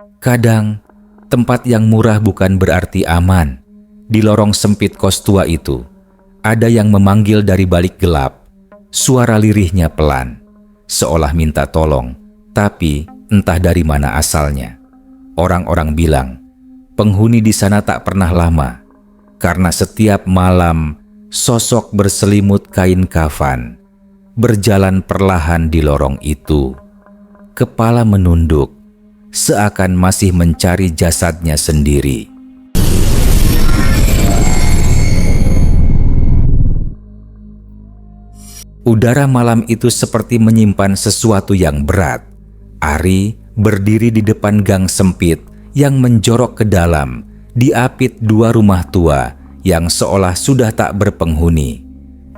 Kadang, tempat yang murah bukan berarti aman. Di lorong sempit kos tua itu, ada yang memanggil dari balik gelap. Suara lirihnya pelan, seolah minta tolong, tapi entah dari mana asalnya. Orang-orang bilang, penghuni di sana tak pernah lama, karena setiap malam sosok berselimut kain kafan berjalan perlahan di lorong itu. Kepala menunduk, seakan masih mencari jasadnya sendiri. Udara malam itu seperti menyimpan sesuatu yang berat. Ari berdiri di depan gang sempit yang menjorok ke dalam, diapit dua rumah tua yang seolah sudah tak berpenghuni.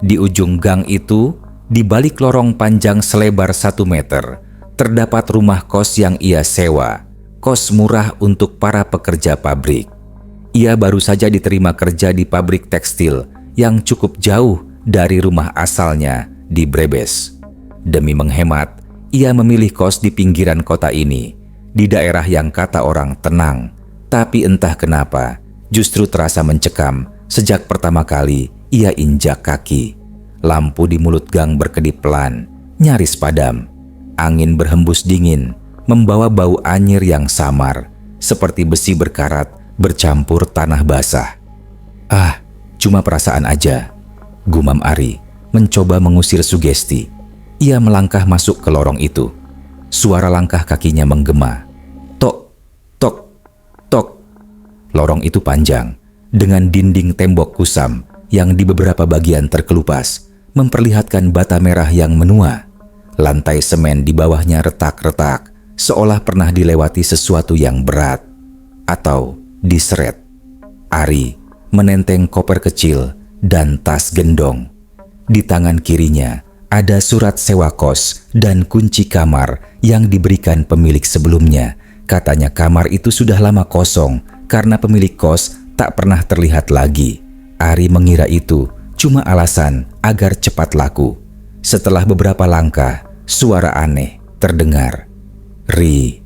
Di ujung gang itu, di balik lorong panjang selebar 1 meter, terdapat rumah kos yang ia sewa, kos murah untuk para pekerja pabrik. Ia baru saja diterima kerja di pabrik tekstil yang cukup jauh dari rumah asalnya di Brebes. Demi menghemat, ia memilih kos di pinggiran kota ini, di daerah yang kata orang tenang. Tapi entah kenapa, justru terasa mencekam sejak pertama kali ia injak kaki. Lampu di mulut gang berkedip pelan, nyaris padam. Angin berhembus dingin, membawa bau anyir yang samar, seperti besi berkarat bercampur tanah basah. "Ah, cuma perasaan aja," gumam Ari, mencoba mengusir sugesti. Ia melangkah masuk ke lorong itu. Suara langkah kakinya menggema. Tok, tok, tok. Lorong itu panjang, dengan dinding tembok kusam yang di beberapa bagian terkelupas, memperlihatkan bata merah yang menua. Lantai semen di bawahnya retak-retak, seolah pernah dilewati sesuatu yang berat atau diseret. Ari menenteng koper kecil dan tas gendong. Di tangan kirinya ada surat sewa kos dan kunci kamar yang diberikan pemilik sebelumnya. Katanya kamar itu sudah lama kosong karena pemilik kos tak pernah terlihat lagi. Ari mengira itu cuma alasan agar cepat laku. Setelah beberapa langkah, suara aneh terdengar. "Ri."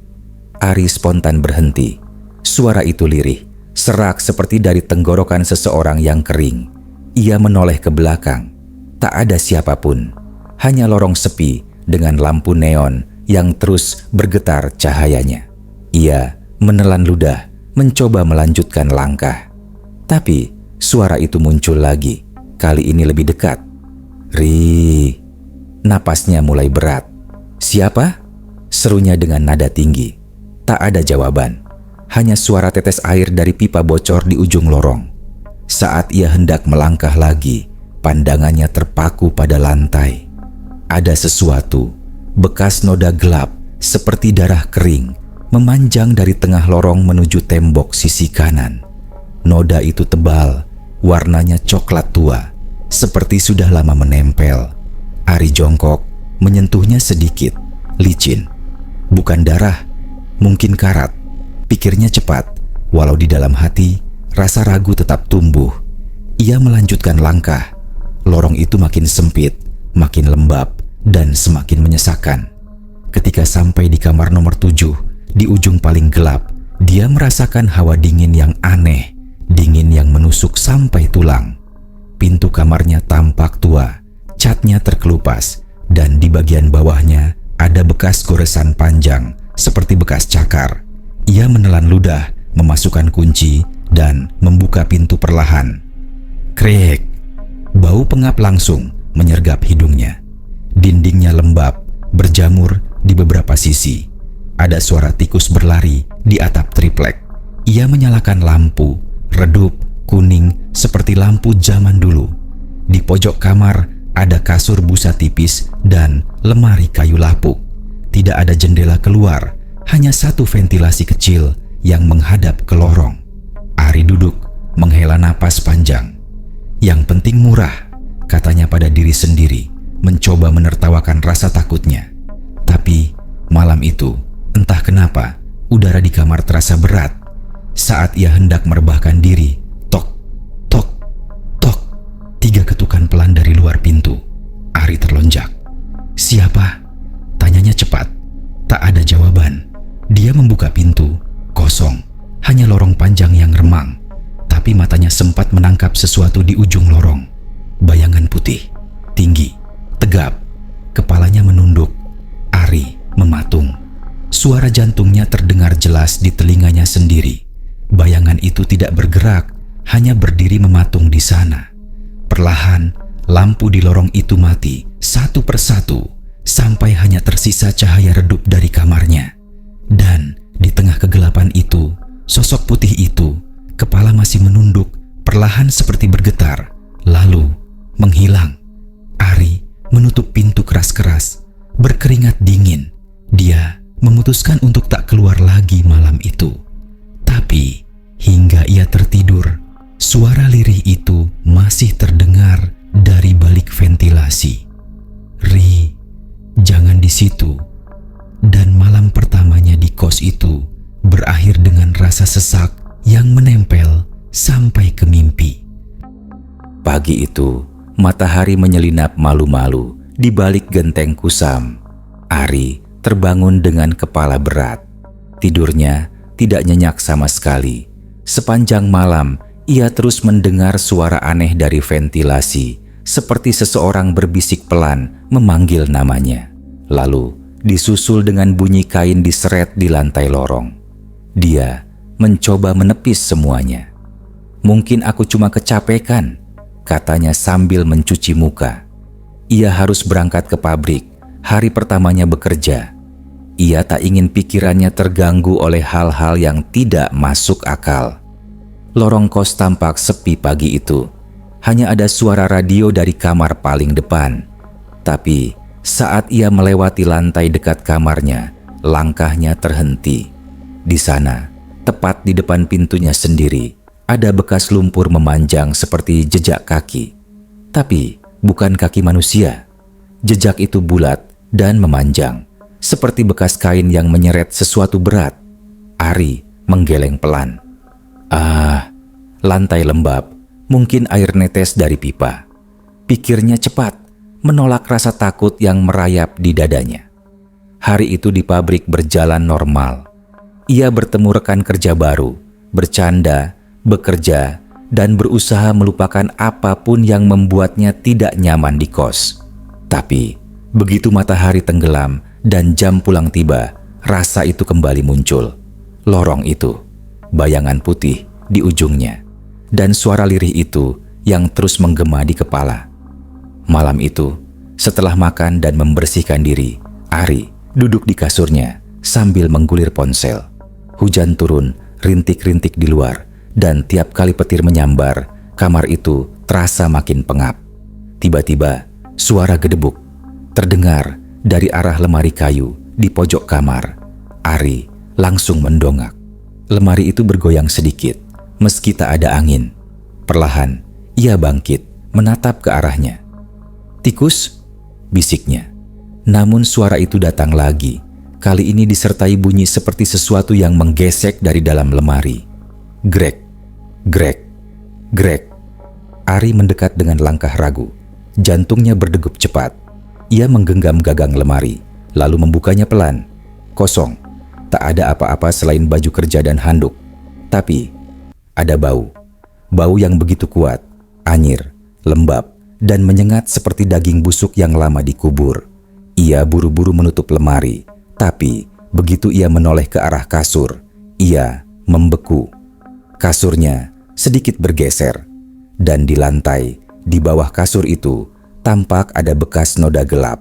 Ari spontan berhenti. Suara itu lirih, serak seperti dari tenggorokan seseorang yang kering. Ia menoleh ke belakang. Tak ada siapapun, hanya lorong sepi dengan lampu neon yang terus bergetar cahayanya. Ia menelan ludah, mencoba melanjutkan langkah. Tapi suara itu muncul lagi, kali ini lebih dekat. "Ri." Napasnya mulai berat. "Siapa?" serunya dengan nada tinggi. Tak ada jawaban, hanya suara tetes air dari pipa bocor di ujung lorong. Saat ia hendak melangkah lagi, pandangannya terpaku pada lantai. Ada sesuatu, bekas noda gelap seperti darah kering, memanjang dari tengah lorong menuju tembok sisi kanan. Noda itu tebal, warnanya coklat tua, seperti sudah lama menempel. Ari jongkok, menyentuhnya sedikit, licin. Bukan darah, mungkin karat. Pikirnya cepat, walau di dalam hati, rasa ragu tetap tumbuh. Ia melanjutkan langkah. Lorong itu makin sempit, makin lembab, dan semakin menyesakan. Ketika sampai di kamar nomor 7, di ujung paling gelap, dia merasakan hawa dingin yang aneh, dingin yang menusuk sampai tulang. Pintu kamarnya tampak tua, catnya terkelupas, dan di bagian bawahnya ada bekas goresan panjang, seperti bekas cakar. Ia menelan ludah, memasukkan kunci, dan membuka pintu perlahan. Krek! Bau pengap langsung menyergap hidungnya. Dindingnya lembab, berjamur di beberapa sisi. Ada suara tikus berlari di atap triplek. Ia menyalakan lampu, redup, kuning seperti lampu zaman dulu. Di pojok kamar ada kasur busa tipis dan lemari kayu lapuk. Tidak ada jendela keluar, hanya satu ventilasi kecil yang menghadap ke lorong. Ari duduk, menghela napas panjang. "Yang penting murah," katanya pada diri sendiri, mencoba menertawakan rasa takutnya. Tapi malam itu, entah kenapa, udara di kamar terasa berat. Saat ia hendak merebahkan diri, tok, tok, tok. 3 ketukan pelan dari luar pintu. Ari terlonjak. "Siapa?" tanyanya cepat. Tak ada jawaban. Dia membuka pintu, kosong, hanya lorong panjang yang remang. Tapi matanya sempat menangkap sesuatu di ujung lorong. Bayangan putih, tinggi, tegap. Kepalanya menunduk. Ari mematung. Suara jantungnya terdengar jelas di telinganya sendiri. Bayangan itu tidak bergerak, hanya berdiri mematung di sana. Perlahan, lampu di lorong itu mati satu persatu sampai hanya tersisa cahaya redup dari kamarnya. Dan di tengah kegelapan itu, sosok putih itu, kepala masih menunduk, perlahan seperti bergetar, lalu menghilang. Ari menutup pintu keras-keras, berkeringat dingin. Dia memutuskan untuk tak keluar lagi malam itu. Tapi hingga ia tertidur, suara lirih itu masih terdengar dari balik ventilasi. "Ri, jangan di situ." Dan malam pertamanya di kos itu berakhir dengan rasa sesak yang menempel sampai ke mimpi. Pagi itu, matahari menyelinap malu-malu di balik genteng kusam. Ari terbangun dengan kepala berat. Tidurnya tidak nyenyak sama sekali. Sepanjang malam, ia terus mendengar suara aneh dari ventilasi, seperti seseorang berbisik pelan memanggil namanya. Lalu disusul dengan bunyi kain diseret di lantai lorong. Dia mencoba menepis semuanya. "Mungkin aku cuma kecapekan," katanya sambil mencuci muka. Ia harus berangkat ke pabrik, hari pertamanya bekerja. Ia tak ingin pikirannya terganggu oleh hal-hal yang tidak masuk akal. Lorong kos tampak sepi pagi itu. Hanya ada suara radio dari kamar paling depan. Tapi saat ia melewati lantai dekat kamarnya, langkahnya terhenti. Di sana, tepat di depan pintunya sendiri, ada bekas lumpur memanjang seperti jejak kaki. Tapi bukan kaki manusia. Jejak itu bulat dan memanjang, seperti bekas kain yang menyeret sesuatu berat. Ari menggeleng pelan. Lantai lembab, mungkin air netes dari pipa. Pikirnya cepat, menolak rasa takut yang merayap di dadanya. Hari itu di pabrik berjalan normal. Ia bertemu rekan kerja baru, bercanda, bekerja, dan berusaha melupakan apapun yang membuatnya tidak nyaman di kos. Tapi begitu matahari tenggelam dan jam pulang tiba, rasa itu kembali muncul. Lorong itu, bayangan putih di ujungnya, dan suara lirih itu yang terus menggema di kepala. Malam itu, setelah makan dan membersihkan diri, Ari duduk di kasurnya sambil menggulir ponsel. Hujan turun, rintik-rintik di luar, dan tiap kali petir menyambar, kamar itu terasa makin pengap. Tiba-tiba, suara gedebuk terdengar dari arah lemari kayu di pojok kamar. Ari langsung mendongak. Lemari itu bergoyang sedikit, meski tak ada angin. Perlahan, ia bangkit, menatap ke arahnya. "Tikus?" bisiknya. Namun suara itu datang lagi. Kali ini disertai bunyi seperti sesuatu yang menggesek dari dalam lemari. Grek, grek, grek. Ari mendekat dengan langkah ragu. Jantungnya berdegup cepat. Ia menggenggam gagang lemari, lalu membukanya pelan. Kosong. Tak ada apa-apa selain baju kerja dan handuk. Tapi ada bau. Bau yang begitu kuat, anyir, lembab, dan menyengat seperti daging busuk yang lama dikubur. Ia buru-buru menutup lemari, tapi begitu ia menoleh ke arah kasur, ia membeku. Kasurnya sedikit bergeser, dan di lantai di bawah kasur itu tampak ada bekas noda gelap.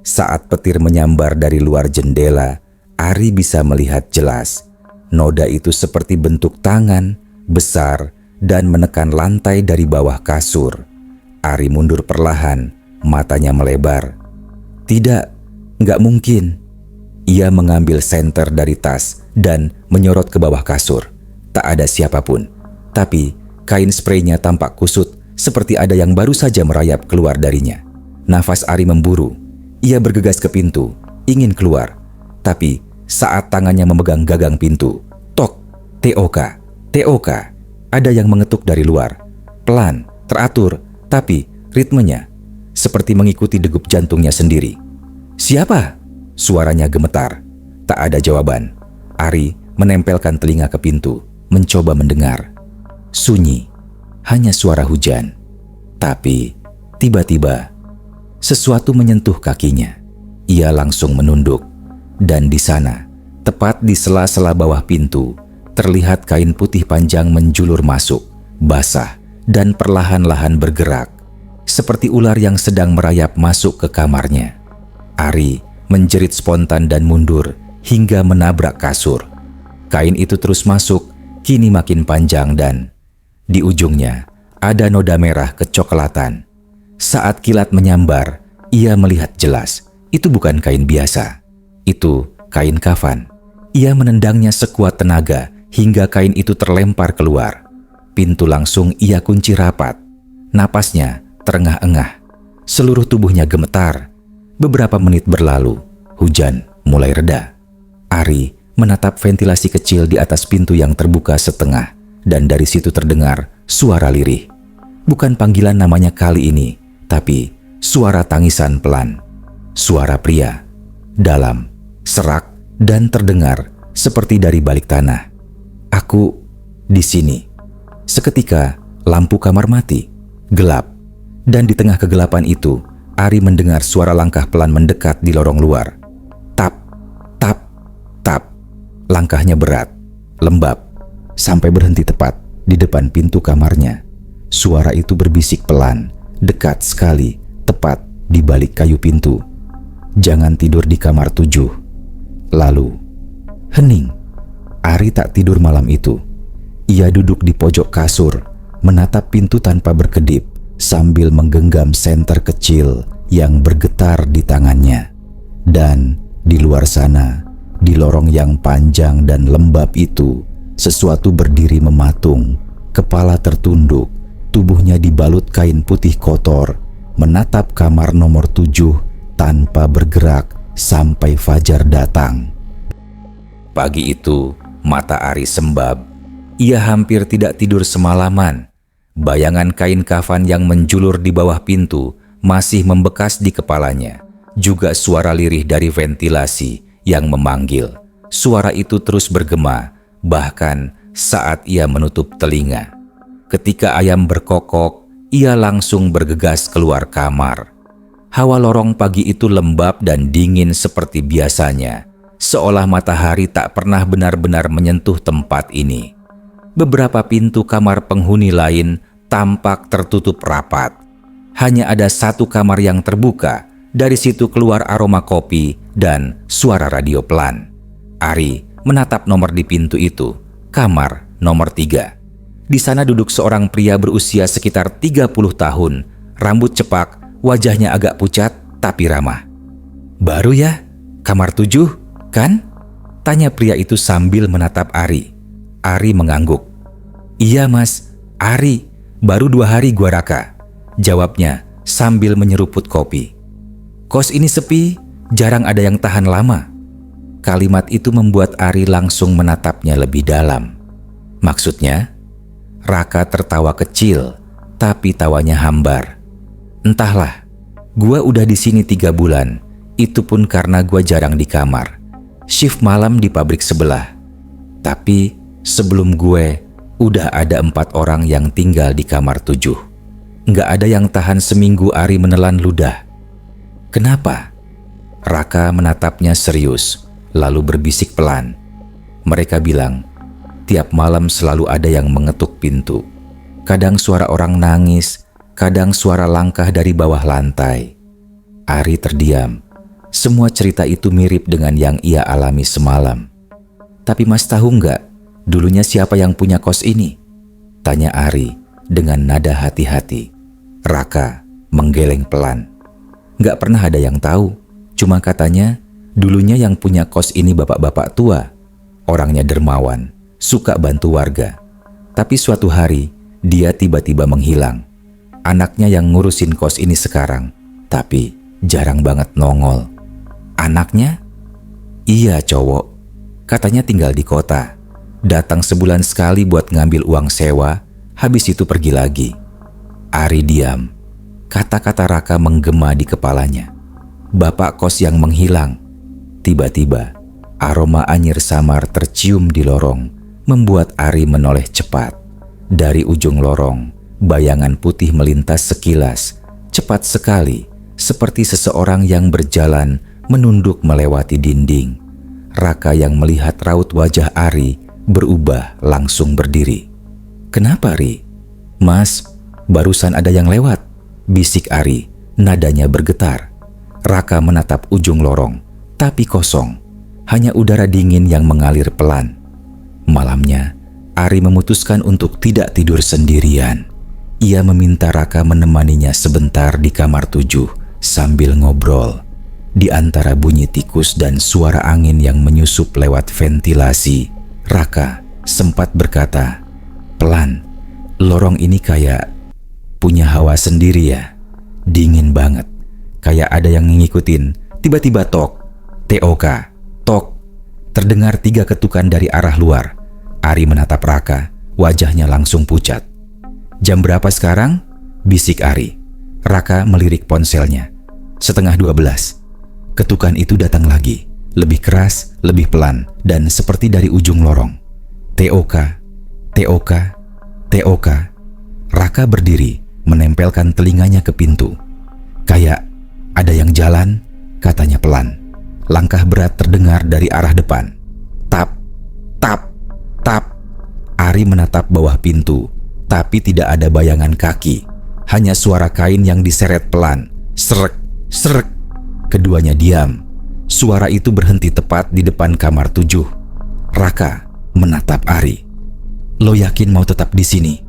Saat petir menyambar dari luar jendela, Ari bisa melihat jelas. Noda itu seperti bentuk tangan besar dan menekan lantai dari bawah kasur. Ari mundur perlahan, matanya melebar. Tidak, nggak mungkin. Ia mengambil senter dari tas dan menyorot ke bawah kasur. Tak ada siapapun, tapi kain spraynya tampak kusut seperti ada yang baru saja merayap keluar darinya. Nafas Ari memburu. Ia bergegas ke pintu, ingin keluar. Tapi saat tangannya memegang gagang pintu, tok, TOK, TOK. Ada yang mengetuk dari luar. Pelan, teratur, tapi ritmenya seperti mengikuti degup jantungnya sendiri. "Siapa?" Suaranya gemetar. Tak ada jawaban. Ari menempelkan telinga ke pintu, mencoba mendengar. Sunyi, hanya suara hujan. Tapi tiba-tiba sesuatu menyentuh kakinya. Ia langsung menunduk, dan di sana, tepat di sela-sela bawah pintu, terlihat kain putih panjang menjulur masuk, basah dan perlahan-lahan bergerak, seperti ular yang sedang merayap masuk ke kamarnya. Ari menjerit spontan dan mundur hingga menabrak kasur. Kain itu terus masuk, kini makin panjang dan di ujungnya ada noda merah kecoklatan. Saat kilat menyambar, ia melihat jelas, itu bukan kain biasa. Itu kain kafan. Ia menendangnya sekuat tenaga hingga kain itu terlempar keluar. Pintu langsung ia kunci rapat. Napasnya terengah-engah. Seluruh tubuhnya gemetar. Beberapa menit berlalu, hujan mulai reda. Ari menatap ventilasi kecil di atas pintu yang terbuka setengah, dan dari situ terdengar suara lirih. Bukan panggilan namanya kali ini, tapi suara tangisan pelan. Suara pria, dalam, serak, dan terdengar seperti dari balik tanah. Aku di sini. Seketika, lampu kamar mati, gelap, dan di tengah kegelapan itu, Ari mendengar suara langkah pelan mendekat di lorong luar. Tap, tap, tap. Langkahnya berat, lembab, sampai berhenti tepat di depan pintu kamarnya. Suara itu berbisik pelan, dekat sekali, tepat di balik kayu pintu. Jangan tidur di kamar 7. Lalu, hening. Ari tak tidur malam itu. Ia duduk di pojok kasur, menatap pintu tanpa berkedip, sambil menggenggam senter kecil yang bergetar di tangannya. Dan di luar sana, di lorong yang panjang dan lembab itu, sesuatu berdiri mematung, kepala tertunduk, tubuhnya dibalut kain putih kotor, menatap kamar nomor 7 tanpa bergerak sampai fajar datang. Pagi itu, mata Ari sembab. Ia hampir tidak tidur semalaman. Bayangan kain kafan yang menjulur di bawah pintu masih membekas di kepalanya. Juga suara lirih dari ventilasi yang memanggil. Suara itu terus bergema, bahkan saat ia menutup telinga. Ketika ayam berkokok, ia langsung bergegas keluar kamar. Hawa lorong pagi itu lembab dan dingin seperti biasanya, seolah matahari tak pernah benar-benar menyentuh tempat ini. Beberapa pintu kamar penghuni lain tampak tertutup rapat. Hanya ada satu kamar yang terbuka. Dari situ keluar aroma kopi dan suara radio pelan. Ari menatap nomor di pintu itu, kamar nomor 3. Di sana duduk seorang pria berusia sekitar 30 tahun, rambut cepak, wajahnya agak pucat tapi ramah. "Baru ya? Kamar 7, kan?" tanya pria itu sambil menatap Ari. Ari mengangguk. "Iya mas, Ari, baru 2 hari gua raka," jawabnya sambil menyeruput kopi. "Kos ini sepi, jarang ada yang tahan lama." Kalimat itu membuat Ari langsung menatapnya lebih dalam. "Maksudnya?" Raka tertawa kecil, tapi tawanya hambar. "Entahlah, gua udah di sini 3 bulan, itu pun karena gua jarang di kamar. Shift malam di pabrik sebelah. Tapi sebelum gue, udah ada 4 orang yang tinggal di kamar 7. Nggak ada yang tahan seminggu." Ari menelan ludah. "Kenapa?" Raka menatapnya serius, lalu berbisik pelan. "Mereka bilang, tiap malam selalu ada yang mengetuk pintu. Kadang suara orang nangis, kadang suara langkah dari bawah lantai." Ari terdiam. Semua cerita itu mirip dengan yang ia alami semalam. "Tapi mas tahu nggak, dulunya siapa yang punya kos ini?" tanya Ari dengan nada hati-hati. Raka menggeleng pelan. "Nggak pernah ada yang tahu. Cuma katanya dulunya yang punya kos ini bapak-bapak tua. Orangnya dermawan, suka bantu warga. Tapi suatu hari dia tiba-tiba menghilang. Anaknya yang ngurusin kos ini sekarang, tapi jarang banget nongol." "Anaknya?" "Iya cowok. Katanya tinggal di kota. Datang sebulan sekali buat ngambil uang sewa, habis itu pergi lagi." Ari diam. Kata-kata Raka menggema di kepalanya. Bapak kos yang menghilang. Tiba-tiba, Aroma anyir samar tercium di lorong, membuat Ari menoleh cepat. Dari ujung lorong, bayangan putih melintas sekilas, cepat sekali, seperti seseorang yang berjalan menunduk melewati dinding. Raka yang melihat raut wajah Ari berubah langsung berdiri. "Kenapa, Ri?" "Mas, barusan ada yang lewat," bisik Ari, nadanya bergetar. Raka menatap ujung lorong, tapi kosong. Hanya udara dingin yang mengalir pelan. Malamnya, Ari memutuskan untuk tidak tidur sendirian. Ia meminta Raka menemaninya sebentar di kamar 7 sambil ngobrol. Di antara bunyi tikus dan suara angin yang menyusup lewat ventilasi, Raka sempat berkata, "Pelan, lorong ini kayak punya hawa sendiri ya. Dingin banget, kayak ada yang ngikutin." Tiba-tiba tok, TOK, tok. Terdengar 3 ketukan dari arah luar. Ari menatap Raka, wajahnya langsung pucat. "Jam berapa sekarang?" bisik Ari. Raka melirik ponselnya. 11:30. Ketukan itu datang lagi, lebih keras, lebih pelan, dan seperti dari ujung lorong. TOK, TOK, TOK. Raka berdiri, menempelkan telinganya ke pintu. "Kayak ada yang jalan," katanya pelan. Langkah berat terdengar dari arah depan. Tap, tap, tap. Ari menatap bawah pintu, tapi tidak ada bayangan kaki. Hanya suara kain yang diseret pelan. Srek, srek. Keduanya diam. Suara itu berhenti tepat di depan kamar 7. Raka menatap Ari. "Lo yakin mau tetap di sini?"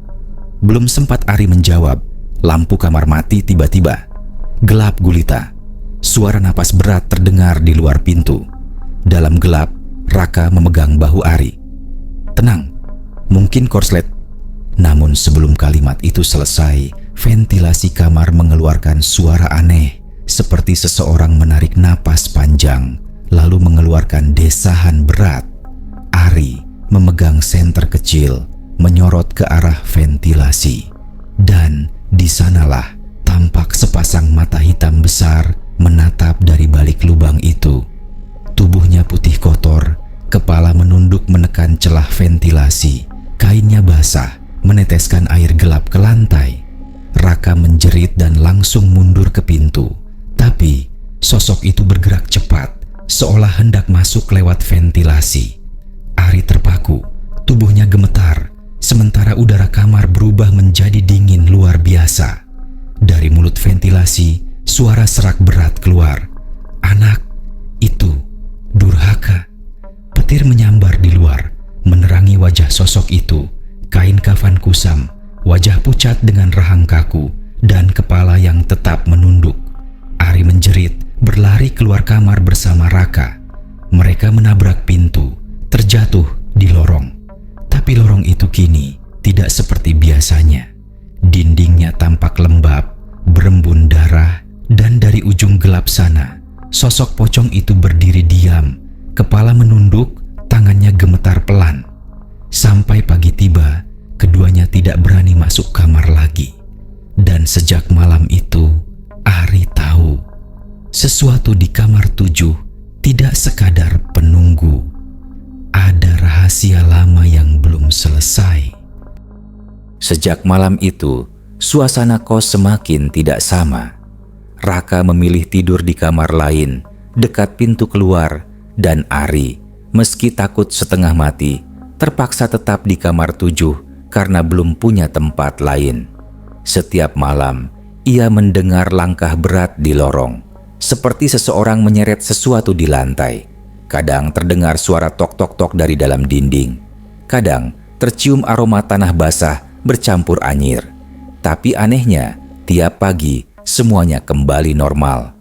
Belum sempat Ari menjawab, lampu kamar mati tiba-tiba. Gelap gulita. Suara napas berat terdengar di luar pintu. Dalam gelap, Raka memegang bahu Ari. "Tenang, mungkin korslet." Namun sebelum kalimat itu selesai, ventilasi kamar mengeluarkan suara aneh, seperti seseorang menarik napas panjang, lalu mengeluarkan desahan berat. Ari memegang senter kecil, menyorot ke arah ventilasi. Dan di sanalah tampak sepasang mata hitam besar menatap dari balik lubang itu. Tubuhnya putih kotor, kepala menunduk menekan celah ventilasi. Kainnya basah, meneteskan air gelap ke lantai. Raka menjerit dan langsung mundur ke pintu. Tapi sosok itu bergerak cepat, seolah hendak masuk lewat ventilasi. Ari terpaku, tubuhnya gemetar, sementara udara kamar berubah menjadi dingin luar biasa. Dari mulut ventilasi, suara serak berat keluar. "Anak itu durhaka." Petir menyambar di luar, menerangi wajah sosok itu. Kain kafan kusam, wajah pucat dengan rahang kaku, dan kepala yang tetap menunduk. Ari menjerit, berlari keluar kamar bersama Raka. Mereka menabrak pintu, terjatuh di lorong. Tapi lorong itu kini tidak seperti biasanya. Dindingnya tampak lembab, berembun darah, dan dari ujung gelap sana, sosok pocong itu berdiri diam, kepala menunduk, tangannya gemetar pelan. Sampai pagi tiba, keduanya tidak berani masuk kamar lagi. Dan sejak malam itu, Ari tahu sesuatu di kamar 7 tidak sekadar penunggu. Ada rahasia lama yang belum selesai. Sejak malam itu, suasana kos semakin tidak sama. Raka memilih tidur di kamar lain, dekat pintu keluar, dan Ari, meski takut setengah mati, terpaksa tetap di kamar 7 karena belum punya tempat lain. Setiap malam, ia mendengar langkah berat di lorong, seperti seseorang menyeret sesuatu di lantai. Kadang terdengar suara tok-tok-tok dari dalam dinding. Kadang tercium aroma tanah basah bercampur anyir. Tapi anehnya, tiap pagi semuanya kembali normal.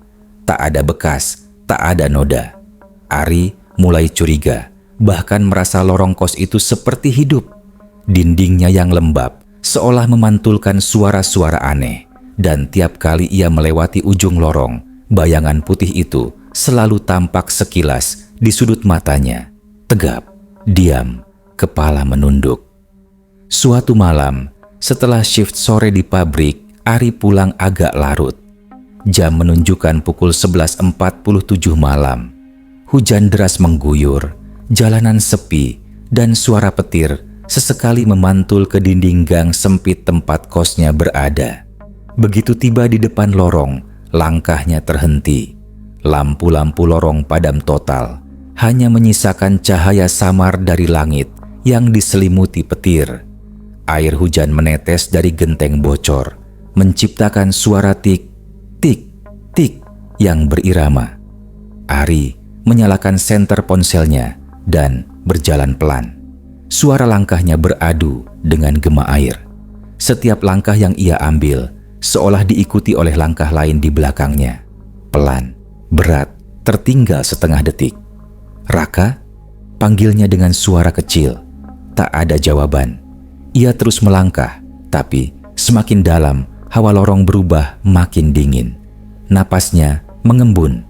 Tak ada bekas, tak ada noda. Ari mulai curiga, bahkan merasa lorong kos itu seperti hidup. Dindingnya yang lembab, seolah memantulkan suara-suara aneh. Dan tiap kali ia melewati ujung lorong, bayangan putih itu selalu tampak sekilas di sudut matanya. Tegap, diam, kepala menunduk. Suatu malam, setelah shift sore di pabrik, Ari pulang agak larut. Jam menunjukkan pukul 11.47 malam. Hujan deras mengguyur, jalanan sepi, dan suara petir sesekali memantul ke dinding gang sempit tempat kosnya berada. Begitu tiba di depan lorong, langkahnya terhenti. Lampu-lampu lorong padam total, hanya menyisakan cahaya samar dari langit yang diselimuti petir. Air hujan menetes dari genteng bocor, menciptakan suara tik, tik, tik yang berirama. Ari menyalakan senter ponselnya dan berjalan pelan. Suara langkahnya beradu dengan gema air. Setiap langkah yang ia ambil seolah diikuti oleh langkah lain di belakangnya. Pelan, berat, tertinggal setengah detik. "Raka?" panggilnya dengan suara kecil. Tak ada jawaban. Ia terus melangkah, tapi semakin dalam, hawa lorong berubah makin dingin. Napasnya mengembun.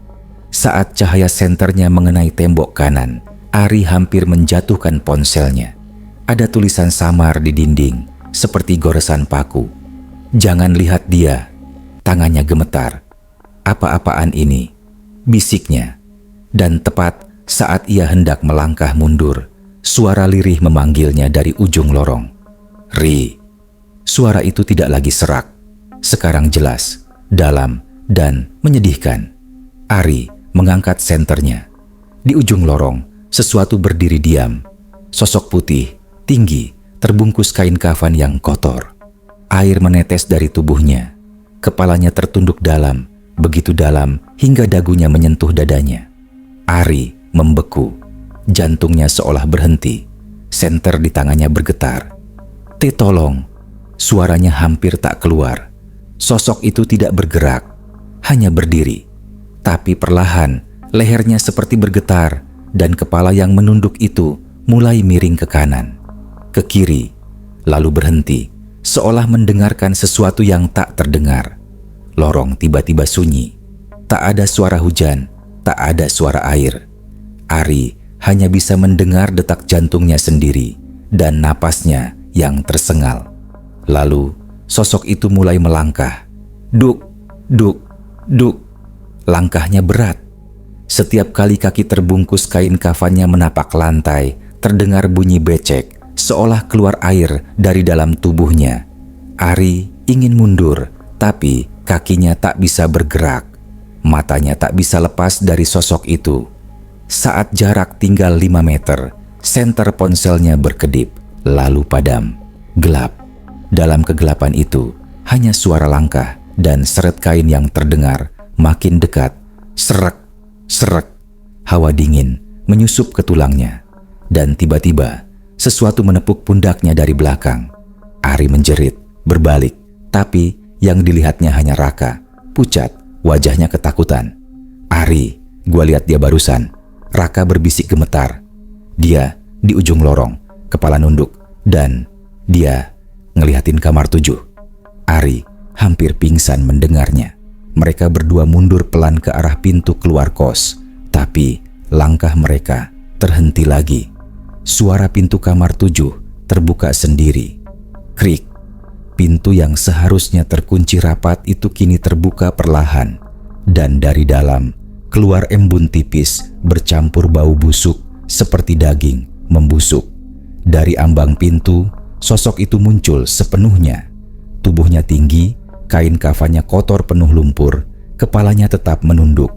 Saat cahaya senternya mengenai tembok kanan, Ari hampir menjatuhkan ponselnya. Ada tulisan samar di dinding, seperti goresan paku. "Jangan lihat dia." Tangannya gemetar. "Apa-apaan ini?" bisiknya. Dan tepat saat ia hendak melangkah mundur, suara lirih memanggilnya dari ujung lorong. "Ri." Suara itu tidak lagi serak. Sekarang jelas, dalam, dan menyedihkan. Ari mengangkat senternya. Di ujung lorong, sesuatu berdiri diam. Sosok putih, tinggi, terbungkus kain kafan yang kotor. Air menetes dari tubuhnya. Kepalanya tertunduk dalam, begitu dalam hingga dagunya menyentuh dadanya. Ari membeku. Jantungnya seolah berhenti. Senter di tangannya bergetar. Tolong." Suaranya hampir tak keluar. Sosok itu tidak bergerak, hanya berdiri. Tapi perlahan, lehernya seperti bergetar dan kepala yang menunduk itu mulai miring ke kanan, ke kiri, lalu berhenti, seolah mendengarkan sesuatu yang tak terdengar. Lorong tiba-tiba sunyi. Tak ada suara hujan, tak ada suara air. Ari hanya bisa mendengar detak jantungnya sendiri dan napasnya yang tersengal. Lalu sosok itu mulai melangkah. Duk, duk, duk. Langkahnya berat. Setiap kali kaki terbungkus kain kafannya menapak lantai, terdengar bunyi becek, seolah keluar air dari dalam tubuhnya. Ari ingin mundur, tapi kakinya tak bisa bergerak. Matanya tak bisa lepas dari sosok itu. Saat jarak tinggal 5 meter, senter ponselnya berkedip, lalu padam. Gelap. Dalam kegelapan itu, hanya suara langkah dan seret kain yang terdengar makin dekat. Serak, serak. Hawa dingin menyusup ke tulangnya. Dan tiba-tiba, sesuatu menepuk pundaknya dari belakang. Ari menjerit, berbalik. Tapi yang dilihatnya hanya Raka. Pucat, wajahnya ketakutan. "Ari, gua lihat dia barusan." Raka berbisik gemetar. Dia di ujung lorong, kepala nunduk, dan dia ngelihatin kamar 7. Ari hampir pingsan mendengarnya. Mereka berdua mundur pelan ke arah pintu keluar kos, tapi langkah mereka terhenti lagi. Suara pintu kamar 7 terbuka sendiri. Krik. Pintu yang seharusnya terkunci rapat itu kini terbuka perlahan, dan dari dalam keluar embun tipis bercampur bau busuk seperti daging membusuk. Dari ambang pintu, sosok itu muncul sepenuhnya. Tubuhnya tinggi, kain kafannya kotor penuh lumpur, kepalanya tetap menunduk.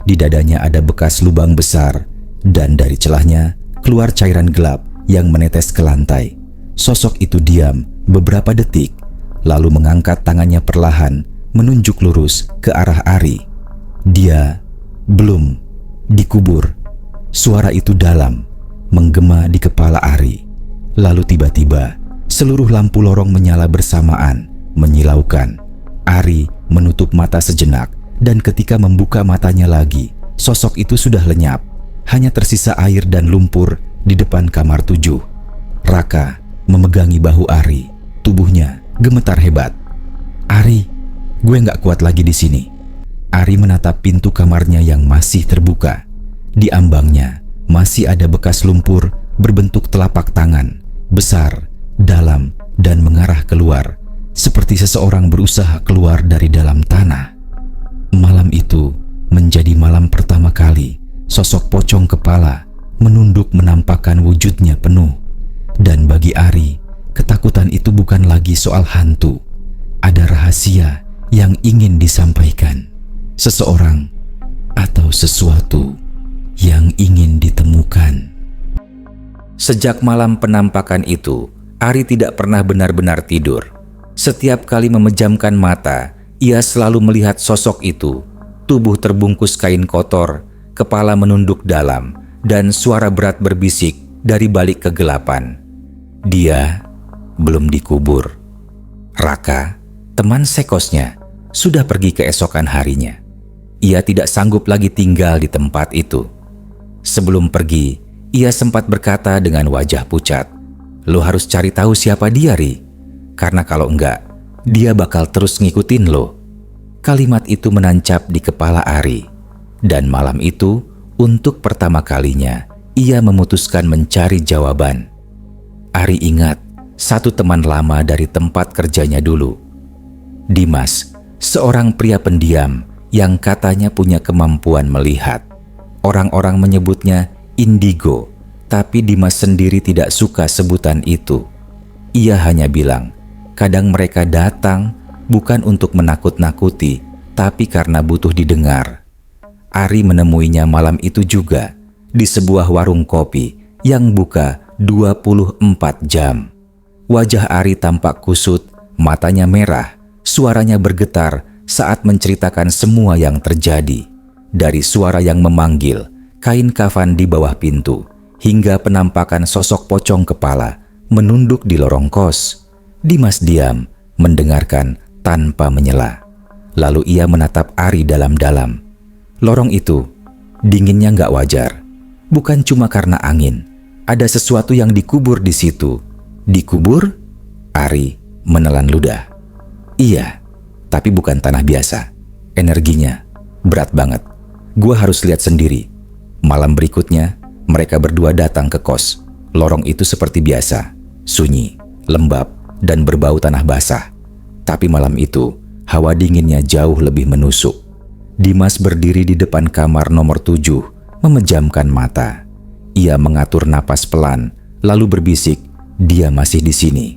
Di dadanya ada bekas lubang besar, dan dari celahnya keluar cairan gelap yang menetes ke lantai. Sosok itu diam beberapa detik, lalu mengangkat tangannya perlahan menunjuk lurus ke arah Ari. Dia belum dikubur. Suara itu dalam, menggema di kepala Ari. Lalu tiba-tiba, seluruh lampu lorong menyala bersamaan, menyilaukan. Ari menutup mata sejenak, dan ketika membuka matanya lagi, sosok itu sudah lenyap. Hanya tersisa air dan lumpur di depan kamar 7. Raka memegangi bahu Ari, tubuhnya gemetar hebat. "Ari, gue gak kuat lagi di sini." Ari menatap pintu kamarnya yang masih terbuka. Di ambangnya masih ada bekas lumpur berbentuk telapak tangan, besar, dalam, dan mengarah keluar, seperti seseorang berusaha keluar dari dalam tanah. Malam itu menjadi malam pertama kali sosok pocong kepala menunduk menampakkan wujudnya penuh. Dan bagi Ari, ketakutan itu bukan lagi soal hantu. Ada rahasia yang ingin disampaikan. Seseorang atau sesuatu yang ingin ditemukan. Sejak malam penampakan itu, Ari tidak pernah benar-benar tidur. Setiap kali memejamkan mata, ia selalu melihat sosok itu. Tubuh terbungkus kain kotor, kepala menunduk dalam, dan suara berat berbisik dari balik kegelapan. Dia belum dikubur. Raka, teman sekosnya, sudah pergi keesokan harinya. Ia tidak sanggup lagi tinggal di tempat itu. Sebelum pergi, ia sempat berkata dengan wajah pucat, "Lo harus cari tahu siapa dia, Ri. Karena kalau enggak, dia bakal terus ngikutin lo." Kalimat itu menancap di kepala Ari. Dan malam itu, untuk pertama kalinya, ia memutuskan mencari jawaban. Ari ingat satu teman lama dari tempat kerjanya dulu. Dimas, seorang pria pendiam yang katanya punya kemampuan melihat. Orang-orang menyebutnya indigo, tapi Dimas sendiri tidak suka sebutan itu. Ia hanya bilang, kadang mereka datang bukan untuk menakut-nakuti, tapi karena butuh didengar. Ari menemuinya malam itu juga di sebuah warung kopi yang buka 24 jam. Wajah Ari tampak kusut, matanya merah, suaranya bergetar saat menceritakan semua yang terjadi. Dari suara yang memanggil, kain kafan di bawah pintu, hingga penampakan sosok pocong kepala menunduk di lorong kos. Dimas diam, mendengarkan tanpa menyela. Lalu ia menatap Ari dalam-dalam. Lorong itu, dinginnya nggak wajar. Bukan cuma karena angin, ada sesuatu yang dikubur di situ. Dikubur? Ari menelan ludah. Iya, tapi bukan tanah biasa. Energinya berat banget. Gua harus lihat sendiri. Malam berikutnya, mereka berdua datang ke kos. Lorong itu seperti biasa, sunyi, lembab, dan berbau tanah basah. Tapi malam itu, hawa dinginnya jauh lebih menusuk. Dimas berdiri di depan kamar nomor 7, memejamkan mata. Ia mengatur napas pelan, lalu berbisik, dia masih di sini.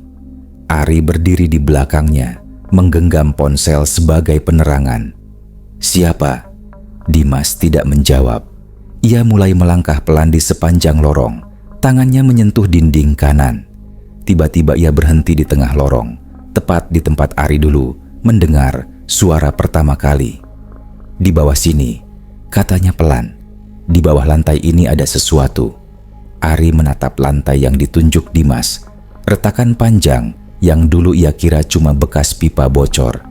Ari berdiri di belakangnya, menggenggam ponsel sebagai penerangan. Siapa? Dimas tidak menjawab. Ia mulai melangkah pelan di sepanjang lorong. Tangannya menyentuh dinding kanan. Tiba-tiba ia berhenti di tengah lorong, tepat di tempat Ari dulu mendengar suara pertama kali. Di bawah sini, katanya pelan. Di bawah lantai ini ada sesuatu. Ari menatap lantai yang ditunjuk Dimas. Retakan panjang yang dulu ia kira cuma bekas pipa bocor.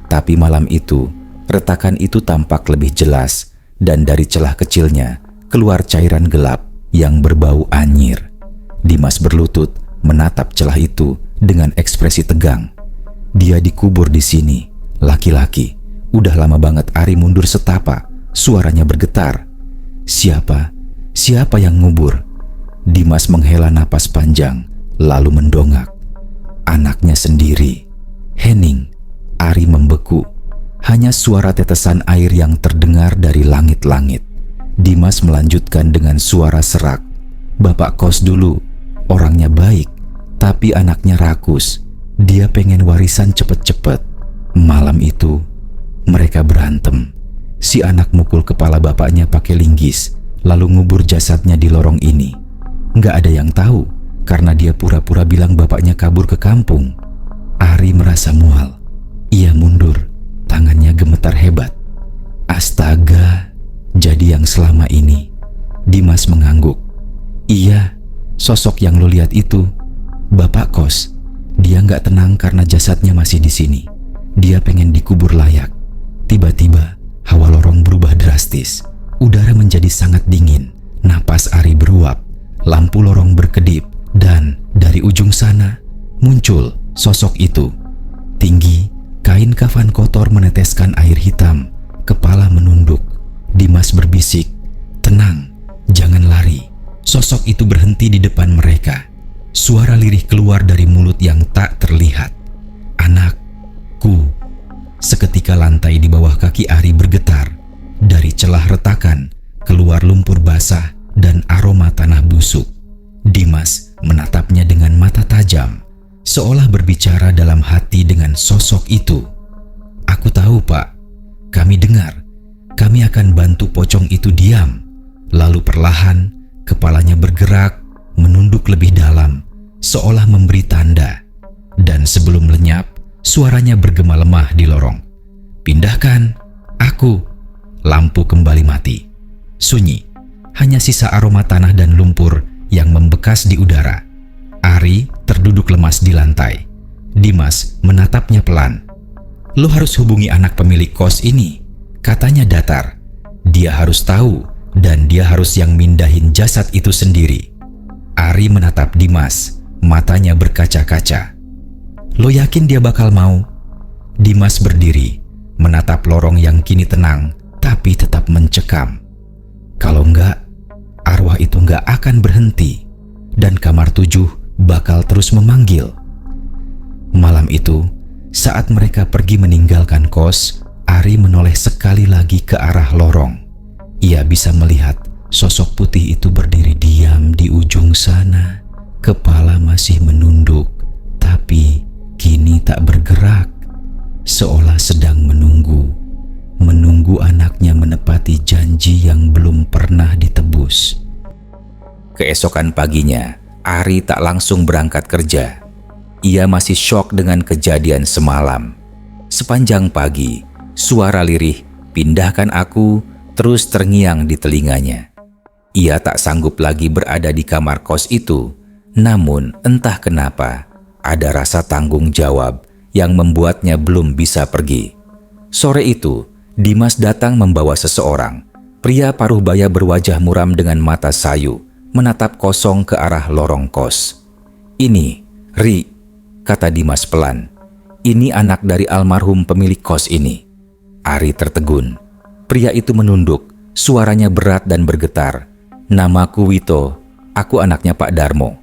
Tapi malam itu, retakan itu tampak lebih jelas, dan dari celah kecilnya keluar cairan gelap yang berbau anyir. Dimas berlutut menatap celah itu dengan ekspresi tegang. Dia dikubur di sini, laki-laki. Udah lama banget. Ari mundur setapak, suaranya bergetar. Siapa? Siapa yang ngubur? Dimas menghela napas panjang, lalu mendongak. Anaknya sendiri, Henning. Ari membeku. Hanya suara tetesan air yang terdengar dari langit-langit. Dimas melanjutkan dengan suara serak. Bapak kos dulu, orangnya baik, tapi anaknya rakus. Dia pengen warisan cepet-cepet. Malam itu, mereka berantem. Si anak mukul kepala bapaknya pakai linggis, lalu ngubur jasadnya di lorong ini. Nggak ada yang tahu, karena dia pura-pura bilang bapaknya kabur ke kampung. Ari merasa mual. Ia mundur, tangannya gemetar hebat. Astaga, jadi yang selama ini. Dimas mengangguk. Iya, sosok yang lo lihat itu, bapak kos. Dia nggak tenang karena jasadnya masih di sini. Dia pengen dikubur layak. Tiba-tiba, hawa lorong berubah drastis. Udara menjadi sangat dingin. Napas Ari beruap. Lampu lorong berkedip. Dan dari ujung sana, muncul sosok itu. Tinggi, kain kafan kotor meneteskan air hitam. Kepala menunduk. Dimas berbisik, "Tenang, jangan lari." Sosok itu berhenti di depan mereka. Suara lirih keluar dari mulut yang tak terlihat. "Anakku." Seketika lantai di bawah kaki Ari bergetar. Dari celah retakan keluar lumpur basah dan aroma tanah busuk. Dimas menatapnya dengan mata tajam, seolah berbicara dalam hati dengan sosok itu. "Aku tahu, Pak. Kami dengar. Kami akan bantu pocong itu diam." Lalu perlahan, kepalanya bergerak, menunduk lebih dalam, seolah memberi tanda. Dan sebelum lenyap, suaranya bergema lemah di lorong. "Pindahkan, aku." Lampu kembali mati. Sunyi, hanya sisa aroma tanah dan lumpur yang membekas di udara. Ari terduduk lemas di lantai. Dimas menatapnya pelan. "Lo harus hubungi anak pemilik kos ini," katanya datar. "Dia harus tahu dan dia harus yang mindahin jasad itu sendiri." Ari menatap Dimas, matanya berkaca-kaca. "Lo yakin dia bakal mau?" Dimas berdiri, menatap lorong yang kini tenang, tapi tetap mencekam. Kalau enggak, arwah itu enggak akan berhenti, dan kamar 7 bakal terus memanggil. Malam itu, saat mereka pergi meninggalkan kos, Ari menoleh sekali lagi ke arah lorong. Ia bisa melihat sosok putih itu berdiri diam di ujung sana. Kepala masih menunduk, tapi kini tak bergerak, seolah sedang menunggu anaknya menepati janji yang belum pernah ditebus. Keesokan paginya, Ari tak langsung berangkat kerja. Ia masih syok dengan kejadian semalam. Sepanjang pagi, suara lirih "pindahkan aku" terus terngiang di telinganya. Ia tak sanggup lagi berada di kamar kos itu. Namun entah kenapa, ada rasa tanggung jawab yang membuatnya belum bisa pergi. Sore itu, Dimas datang membawa seseorang. Pria paruh baya berwajah muram dengan mata sayu, menatap kosong ke arah lorong kos. "Ini, Ri," kata Dimas pelan. "Ini anak dari almarhum pemilik kos ini." Ari tertegun. Pria itu menunduk, suaranya berat dan bergetar. "Namaku Wito, aku anaknya Pak Darmo."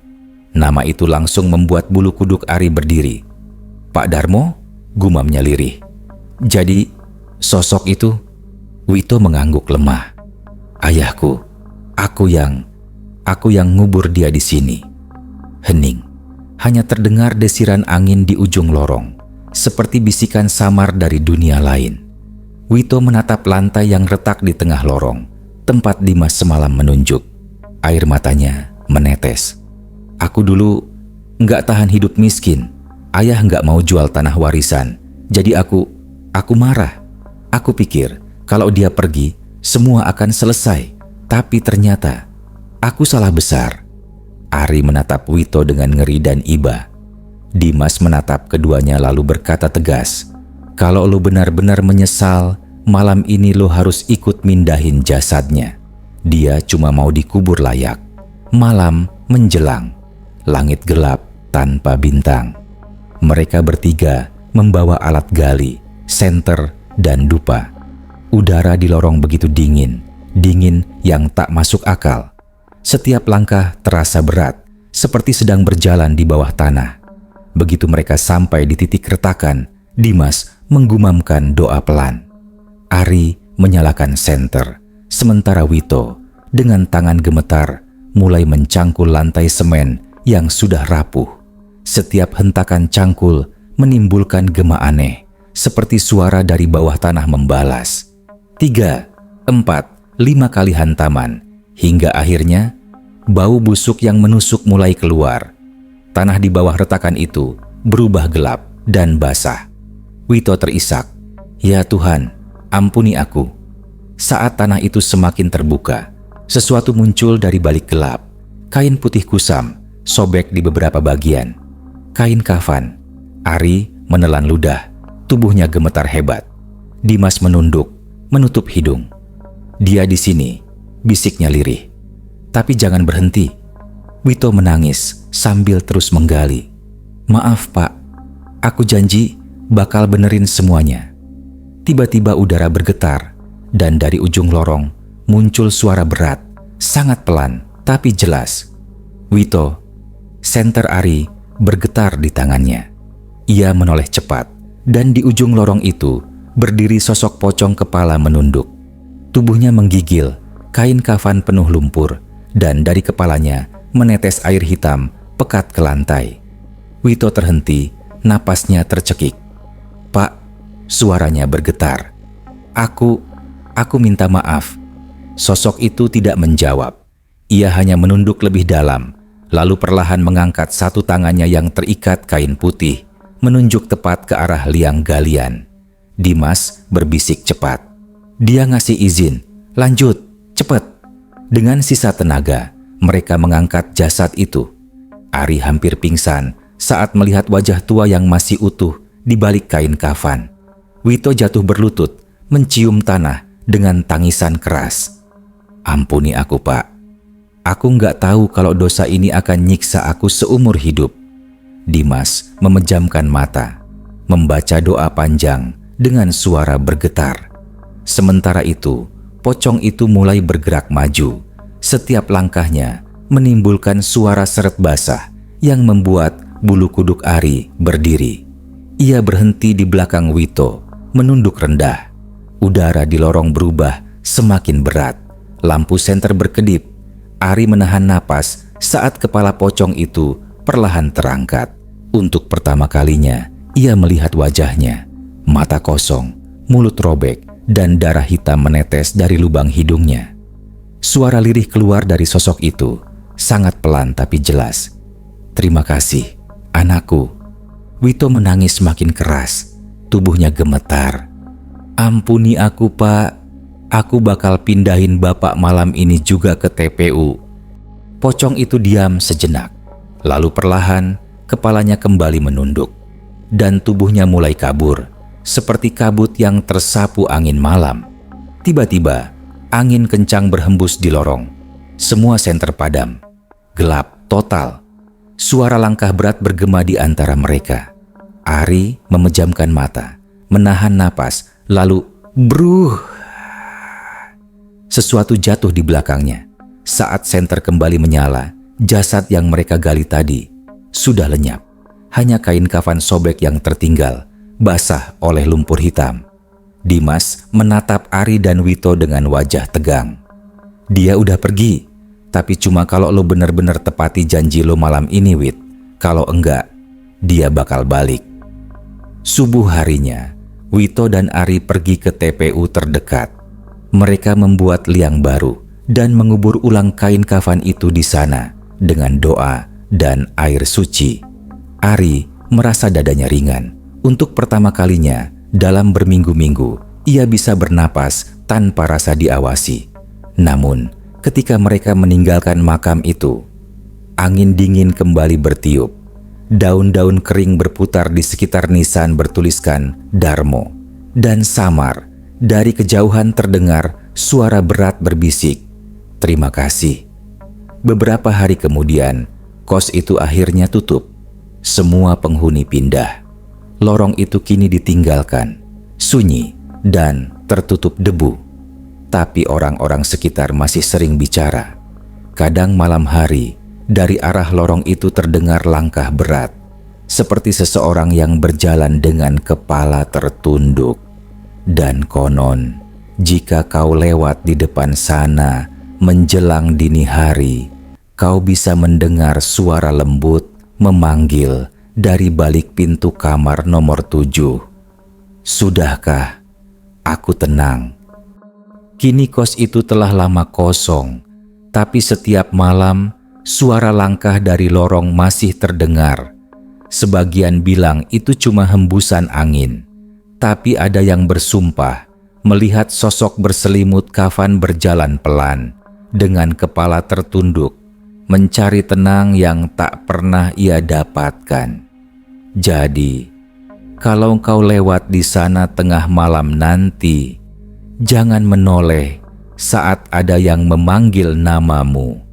Nama itu langsung membuat bulu kuduk Ari berdiri. "Pak Darmo?" gumamnya lirih. "Jadi, sosok itu?" Wito mengangguk lemah. "Ayahku, aku yang ngubur dia di sini." Hening. Hanya terdengar desiran angin di ujung lorong, seperti bisikan samar dari dunia lain. Wito menatap lantai yang retak di tengah lorong, tempat Dimas semalam menunjuk. Air matanya menetes. "Aku dulu nggak tahan hidup miskin. Ayah nggak mau jual tanah warisan. Jadi aku marah. Aku pikir kalau dia pergi, semua akan selesai. Tapi ternyata aku salah besar." Ari menatap Wito dengan ngeri dan iba. Dimas menatap keduanya lalu berkata tegas, "Kalau lo benar-benar menyesal, malam ini lo harus ikut mindahin jasadnya. Dia cuma mau dikubur layak." Malam menjelang. Langit gelap tanpa bintang. Mereka bertiga membawa alat gali, senter, dan dupa. Udara di lorong begitu dingin yang tak masuk akal. Setiap langkah terasa berat, seperti sedang berjalan di bawah tanah. Begitu mereka sampai di titik retakan, Dimas menggumamkan doa pelan. Ari menyalakan senter, sementara Wito dengan tangan gemetar mulai mencangkul lantai semen yang sudah rapuh. Setiap hentakan cangkul menimbulkan gema aneh, seperti suara dari bawah tanah membalas. 3, 4, 5 kali hantaman, hingga akhirnya bau busuk yang menusuk mulai keluar. Tanah di bawah retakan itu berubah gelap dan basah. Wito terisak, "Ya Tuhan, ampuni aku." Saat tanah itu semakin terbuka, sesuatu muncul dari balik gelap. Kain putih kusam, sobek di beberapa bagian. Kain kafan. Ari menelan ludah, tubuhnya gemetar hebat. Dimas menunduk, menutup hidung. "Dia di sini," bisiknya lirih. "Tapi jangan berhenti." Wito menangis sambil terus menggali. "Maaf Pak, aku janji bakal benerin semuanya." Tiba-tiba udara bergetar, dan dari ujung lorong muncul suara berat, sangat pelan tapi jelas. "Wito." Senter Ari bergetar di tangannya. Ia menoleh cepat, dan di ujung lorong itu berdiri sosok pocong kepala menunduk. Tubuhnya menggigil, kain kafan penuh lumpur, dan dari kepalanya menetes air hitam pekat ke lantai. Wito terhenti, napasnya tercekik. "Pak," suaranya bergetar. Aku minta maaf." Sosok itu tidak menjawab. Ia hanya menunduk lebih dalam, lalu perlahan mengangkat satu tangannya yang terikat kain putih, menunjuk tepat ke arah liang galian. Dimas berbisik cepat. Dia ngasih izin, "Lanjut, cepet." Dengan sisa tenaga, mereka mengangkat jasad itu. Ari hampir pingsan saat melihat wajah tua yang masih utuh di balik kain kafan. Wito jatuh berlutut, mencium tanah dengan tangisan keras. "Ampuni aku, Pak. Aku nggak tahu kalau dosa ini akan nyiksa aku seumur hidup." Dimas memejamkan mata, membaca doa panjang dengan suara bergetar. Sementara itu, pocong itu mulai bergerak maju. Setiap langkahnya menimbulkan suara seret basah yang membuat bulu kuduk Ari berdiri. Ia berhenti di belakang Wito, menunduk rendah. Udara di lorong berubah semakin berat. Lampu senter berkedip. Ari menahan napas saat kepala pocong itu perlahan terangkat. Untuk pertama kalinya, ia melihat wajahnya. Mata kosong, mulut robek, dan darah hitam menetes dari lubang hidungnya. Suara lirih keluar dari sosok itu, sangat pelan tapi jelas. "Terima kasih, anakku." Wito menangis semakin keras. Tubuhnya gemetar. "Ampuni aku, Pak. Aku bakal pindahin Bapak malam ini juga ke TPU." Pocong itu diam sejenak. Lalu perlahan, kepalanya kembali menunduk. Dan tubuhnya mulai kabur, seperti kabut yang tersapu angin malam. Tiba-tiba, angin kencang berhembus di lorong. Semua senter padam. Gelap total. Suara langkah berat bergema di antara mereka. Ari memejamkan mata, menahan napas, lalu bruh. Sesuatu jatuh di belakangnya. Saat senter kembali menyala, jasad yang mereka gali tadi sudah lenyap. Hanya kain kafan sobek yang tertinggal, basah oleh lumpur hitam. Dimas menatap Ari dan Wito dengan wajah tegang. "Dia udah pergi, tapi cuma kalau lo bener-bener tepati janji lo malam ini, Wit. Kalau enggak, dia bakal balik." Subuh harinya, Wito dan Ari pergi ke TPU terdekat. Mereka membuat liang baru dan mengubur ulang kain kafan itu di sana dengan doa dan air suci. Ari merasa dadanya ringan. Untuk pertama kalinya dalam berminggu-minggu, ia bisa bernapas tanpa rasa diawasi. Namun, ketika mereka meninggalkan makam itu, angin dingin kembali bertiup. Daun-daun kering berputar di sekitar nisan bertuliskan Darmo. Dan samar, dari kejauhan terdengar suara berat berbisik, "Terima kasih." Beberapa hari kemudian, kos itu akhirnya tutup. Semua penghuni pindah. Lorong itu kini ditinggalkan, sunyi dan tertutup debu. Tapi orang-orang sekitar masih sering bicara. Kadang malam hari, dari arah lorong itu terdengar langkah berat, seperti seseorang yang berjalan dengan kepala tertunduk. Dan konon, jika kau lewat di depan sana menjelang dini hari, kau bisa mendengar suara lembut memanggil dari balik pintu kamar nomor 7. Sudahkah? Aku tenang. Kini kos itu telah lama kosong, tapi setiap malam suara langkah dari lorong masih terdengar. Sebagian bilang itu cuma hembusan angin, tapi ada yang bersumpah melihat sosok berselimut kafan berjalan pelan dengan kepala tertunduk, mencari tenang yang tak pernah ia dapatkan. Jadi, kalau kau lewat di sana tengah malam nanti, jangan menoleh saat ada yang memanggil namamu.